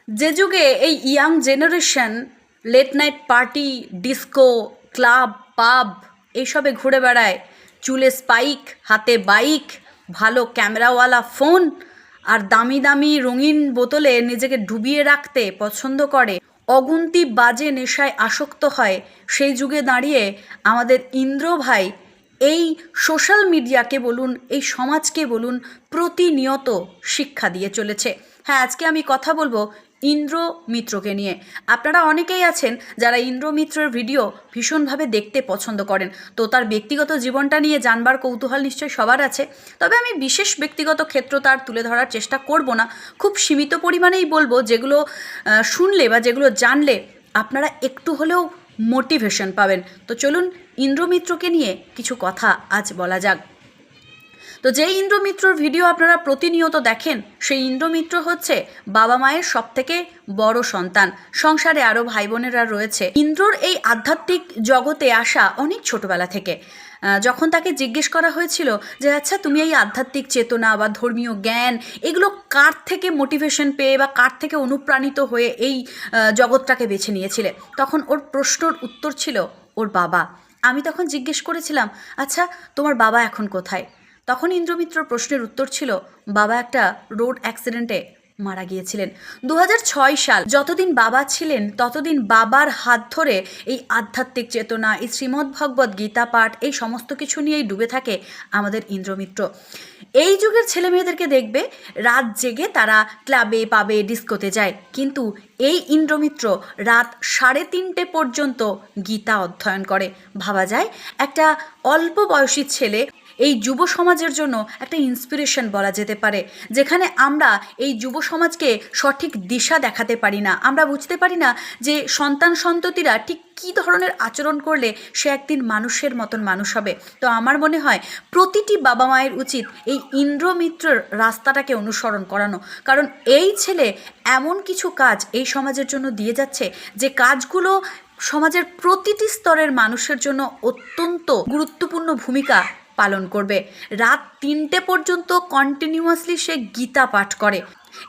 যে যুগে এই young generation late night party, disco, club, pub এইসবে ঘুরে বেড়ায়, চুলে স্পাইক, হাতে বাইক, ভালো ক্যামেরাওয়ালা ফোন আর দামি দামি রঙিন বোতলে নিজেকে ডুবিয়ে রাখতে পছন্দ করে, অগুন্তি বাজে নেশায় আসক্ত হয়, সেই যুগে দাঁড়িয়ে আমাদের ইন্দ্র ভাই এই সোশ্যাল মিডিয়াকে বলুন, এই সমাজকে বলুন, প্রতিনিয়ত শিক্ষা দিয়ে চলেছে। হ্যাঁ, আজকে আমি কথা বলবো ইন্দ্র মিত্রকে নিয়ে। আপনারা অনেকেই আছেন যারা ইন্দ্র মিত্রের ভিডিও ভীষণভাবে দেখতে পছন্দ করেন, তো তার ব্যক্তিগত জীবনটা নিয়ে জানবার কৌতূহল নিশ্চয়ই সবার আছে। তবে আমি বিশেষ ব্যক্তিগত ক্ষেত্র তার তুলে ধরার চেষ্টা করব না, খুব সীমিত পরিমাণেই বলবো, যেগুলো শুনলে বা যেগুলো জানলে আপনারা একটু হলেও মোটিভেশন পাবেন। তো চলুন ইন্দ্র মিত্রকে নিয়ে কিছু কথা আজ বলা যাক। তো যেই ইন্দ্র মিত্রর ভিডিও আপনারা প্রতিনিয়ত দেখেন, সেই ইন্দ্র মিত্র হচ্ছে বাবা মায়ের সবথেকে বড় সন্তান। সংসারে আরও ভাই বোনেরা রয়েছে। ইন্দ্রর এই আধ্যাত্মিক জগতে আসা অনেক ছোটবেলা থেকে। যখন তাকে জিজ্ঞেস করা হয়েছিল যে আচ্ছা, তুমি এই আধ্যাত্মিক চেতনা বা ধর্মীয় জ্ঞান এগুলো কার থেকে মোটিভেশন পেয়ে বা কার থেকে অনুপ্রাণিত হয়ে এই জগৎটাকে বেছে নিয়েছিলে, তখন ওর প্রশ্নর উত্তর ছিল ওর বাবা। আমি তখন জিজ্ঞেস করেছিলাম, আচ্ছা তোমার বাবা এখন কোথায়? তখন ইন্দ্রমিত্র প্রশ্নের উত্তর ছিল, বাবা একটা রোড অ্যাক্সিডেন্টে মারা গিয়েছিলেন 2006 সাল। যতদিন বাবা ছিলেন ততদিন বাবার হাত ধরে এই আধ্যাত্মিক চেতনা, এই শ্রীমদ্ভগবদ্ গীতা পাঠ, এই সমস্ত কিছু নিয়েই ডুবে থাকে আমাদের ইন্দ্রমিত্র। এই যুগের ছেলে মেয়েদেরকে দেখবে রাত জেগে তারা ক্লাবে, পাবে, ডিস্কোতে যায়, কিন্তু এই ইন্দ্রমিত্র রাত 3:30 পর্যন্ত গীতা অধ্যয়ন করে। ভাবা যায়, একটা অল্প বয়সী ছেলে এই যুব সমাজের জন্য একটা ইন্সপিরেশন বলা যেতে পারে। যেখানে আমরা এই যুব সমাজকে সঠিক দিশা দেখাতে পারি না, আমরা বুঝতে পারি না যে সন্তান সন্ততিরা ঠিক কী ধরনের আচরণ করলে সে একদিন মানুষের মতন মানুষ হবে। তো আমার মনে হয় প্রতিটি বাবা মায়ের উচিত এই ইন্দ্রমিত্রর রাস্তাটাকে অনুসরণ করানো, কারণ এই ছেলে এমন কিছু কাজ এই সমাজের জন্য দিয়ে যাচ্ছে যে কাজগুলো সমাজের প্রতিটি স্তরের মানুষের জন্য অত্যন্ত গুরুত্বপূর্ণ ভূমিকা পালন করবে। রাত 3টে পর্যন্ত কন্টিনিউয়াসলি সে গীতা পাঠ করে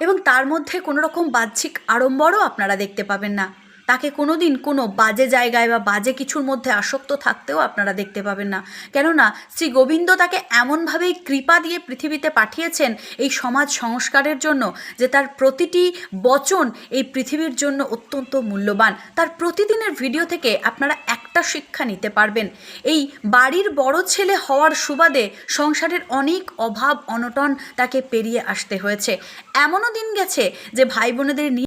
এবং তার মধ্যে কোনো রকম বাহ্যিক আড়ম্বরও আপনারা দেখতে পাবেন না। তাকে কোনো দিন কোনো বাজে জায়গায় বা বাজে কিছুর মধ্যে আসক্ত থাকতেও আপনারা দেখতে পাবেন না, কেননা শ্রী গোবিন্দ তাকে এমনভাবেই কৃপা দিয়ে পৃথিবীতে পাঠিয়েছেন এই সমাজ সংস্কারের জন্য যে তার প্রতিটি বচন এই পৃথিবীর জন্য অত্যন্ত মূল্যবান। তার প্রতিদিনের ভিডিও থেকে আপনারা একটা শিক্ষা নিতে পারবেন। এই বাড়ির বড় ছেলে হওয়ার সুবাদে সংসারের অনেক অভাব অনটন তাকে পেরিয়ে আসতে হয়েছে। এমনও দিন গেছে যে ভাই বোনেদের